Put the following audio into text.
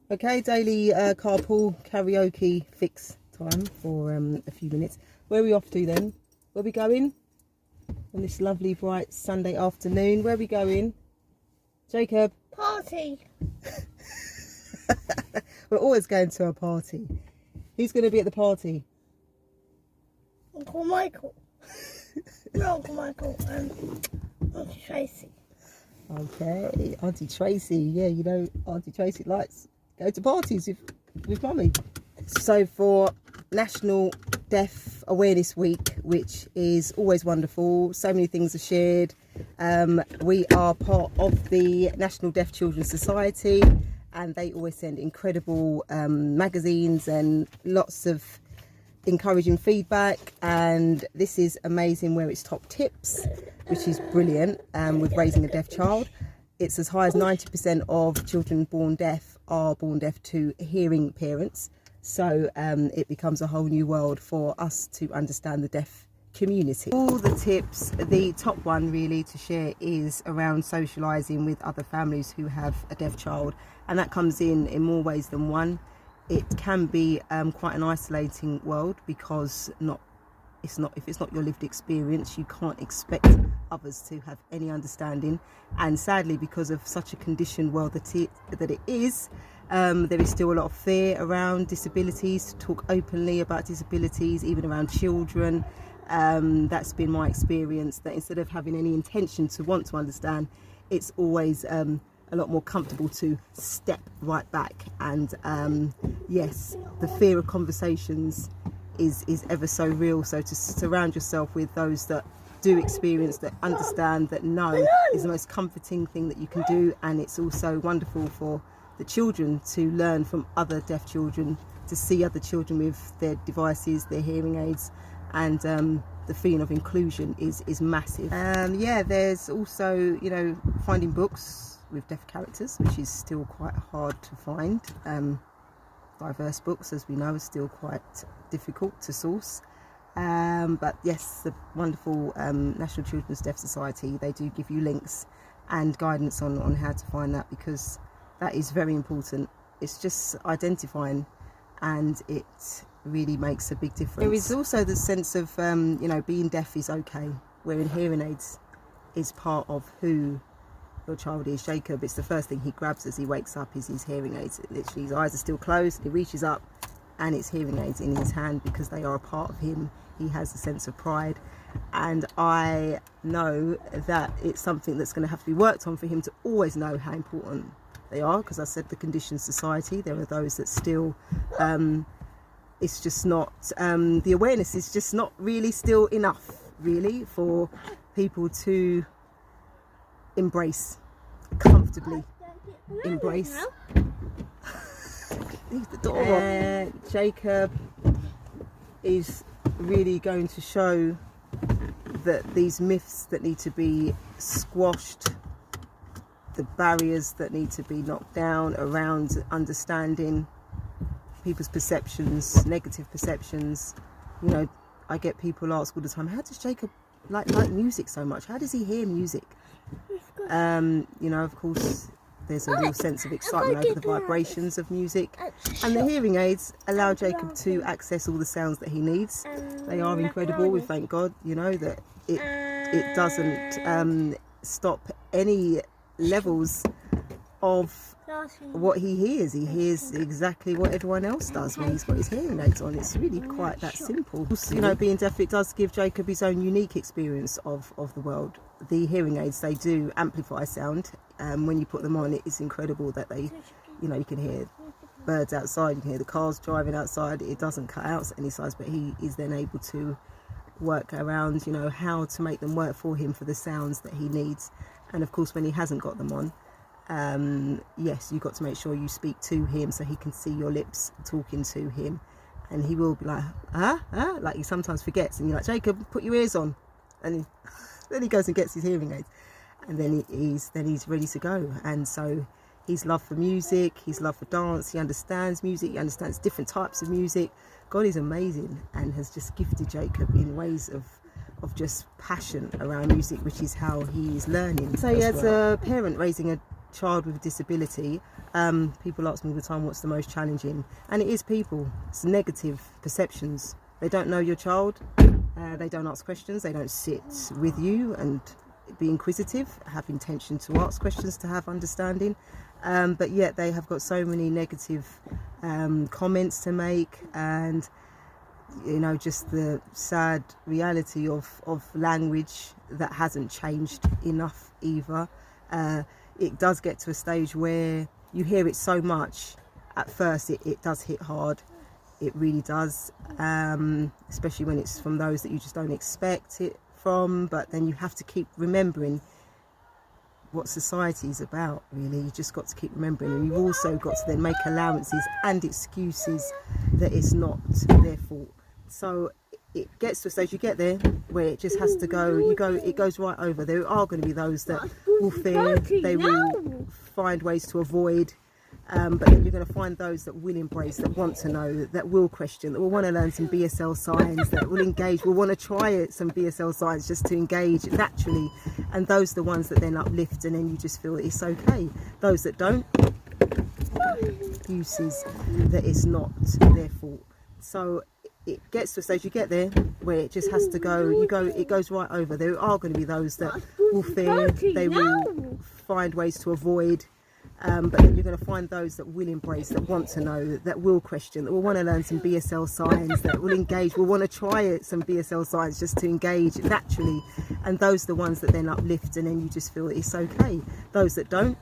Okay, daily carpool karaoke fix time for a few minutes. Where are we off to then? Where are we going? On this lovely bright Sunday afternoon. Where are we going? Jacob? Party. We're always going to a party. Who's going to be at the party? Uncle Michael. No, Uncle Michael and Auntie Tracy. Okay, Auntie Tracy. Yeah, you know, Auntie Tracy likes go to parties with Mummy. So for National Deaf Awareness Week, which is always wonderful, so many things are shared. We are part of the National Deaf Children's Society, and they always send incredible magazines and lots of encouraging feedback, and this is amazing where it's top tips, which is brilliant with raising a deaf child. It's as high as 90% of children born deaf are born deaf to hearing parents, so it becomes a whole new world for us to understand the deaf community. All the tips, the top one really to share is around socialising with other families who have a deaf child, and that comes in more ways than one. It can be quite an isolating world because if it's not your lived experience, you can't expect others to have any understanding. And sadly, because of such a conditioned world that it is, there is still a lot of fear around disabilities, to talk openly about disabilities, even around children. That's been my experience, that instead of having any intention to want to understand, it's always a lot more comfortable to step right back. And yes, the fear of conversations is ever so real, so to surround yourself with those that do experience, that understand, that know, is the most comforting thing that you can do. And it's also wonderful for the children to learn from other deaf children, to see other children with their devices, their hearing aids, and the feeling of inclusion is massive. Yeah, there's also, you know, finding books with deaf characters, which is still quite hard to find. Diverse books, as we know, are still quite difficult to source. But yes, the wonderful National Children's Deaf Society, they do give you links and guidance on how to find that, because that is very important. It's just identifying, and it really makes a big difference. There is also the sense of, you know, being deaf is okay, wherein hearing aids is part of who your child is. Jacob, it's the first thing he grabs as he wakes up is his hearing aids. Literally, his eyes are still closed, he reaches up and it's hearing aids in his hand, because they are a part of him. He has a sense of pride, and I know that it's something that's going to have to be worked on for him to always know how important they are, because I said the conditioned society, there are those that still it's just not the awareness is just not really still enough really for people to embrace, comfortably embrace. Leave the door on. Jacob is really going to show that these myths that need to be squashed, the barriers that need to be knocked down around understanding people's perceptions, negative perceptions. You know, I get people ask all the time, how does Jacob like music so much? How does he hear music? You know, of course, there's a real sense of excitement over the vibrations of music, and the hearing aids allow Jacob to access all the sounds that he needs. They are incredible. We thank God, you know, that it doesn't stop any levels of what he hears. He hears exactly what everyone else does when he's got his hearing aids on. It's really quite that simple. You know, being deaf, it does give Jacob his own unique experience of the world. The hearing aids, they do amplify sound. When you put them on, it's incredible that they, you know, you can hear birds outside, you can hear the cars driving outside. It doesn't cut out any size, but he is then able to work around, you know, how to make them work for him for the sounds that he needs. And of course, when he hasn't got them on, yes, you've got to make sure you speak to him so he can see your lips talking to him, and he will be like, like he sometimes forgets, and you're like, Jacob, put your ears on, and then he goes and gets his hearing aids, and then he's ready to go. And so his love for music, his love for dance, he understands music, he understands different types of music. God is amazing and has just gifted Jacob in ways of just passion around music, which is how he is learning. So as a parent raising a child with a disability, people ask me all the time what's the most challenging, and it is people. It's negative perceptions. They don't know your child, they don't ask questions, they don't sit with you and be inquisitive, have intention to ask questions, to have understanding, but yet they have got so many negative comments to make, and you know, just the sad reality of language that hasn't changed enough either. It does get to a stage where you hear it so much, at first it does hit hard. It really does, especially when it's from those that you just don't expect it from, but then you have to keep remembering what society is about, really. You just got to keep remembering, and you've also got to then make allowances and excuses that it's not their fault. So it gets to a stage, you get there where it just has to go, it goes right over. There are going to be those that will fear, they will find ways to avoid, but then you're going to find those that will embrace, that want to know, that will question, that will want to learn some BSL signs, that will engage, will want to try some BSL signs just to engage naturally, and those are the ones that then uplift, and then you just feel it's okay. Those that don't, excuses that it's not their fault. So it gets to a stage, you get there where it just has to go, it goes right over. There are going to be those that will fear, they will find ways to avoid, but then you're going to find those that will embrace, that want to know, that will question, that will want to learn some BSL signs, that will engage, will want to try some BSL signs just to engage naturally, and those are the ones that then uplift, and then you just feel it's okay. Those that don't,